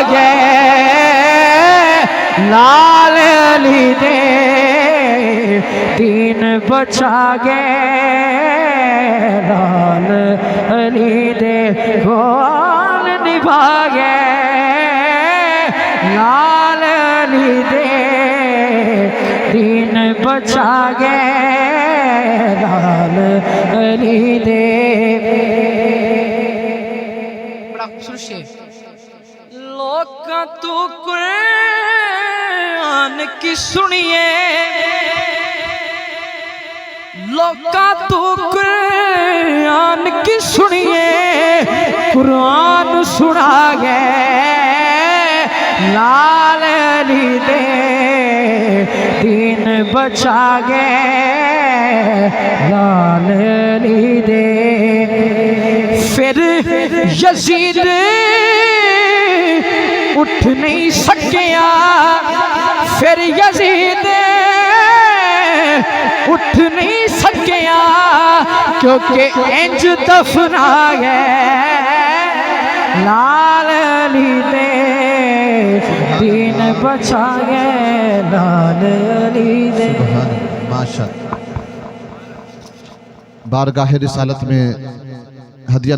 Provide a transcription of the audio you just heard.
गए लाल अली दे दीन बचा गए लाल अली दे कौन निभा गए लाल अली दे दीन बचा गए लाल अली दे। बड़ा खूबसूरत शेर। लोग तू कुरान की सुनिए लोग तू कुरान की सुनिए कुरान सुना गए लाल अली दे दीन बचा गए लाल अली दे। फिर यजीद उठ नहीं सकिया फिर यजीद उठ नहीं सकिया क्योंकि इंज दफना गए लाल अली दे दीन बचा गए लाल अली दे। माशाअल्लाह। बारगाह रिसालत में हदिया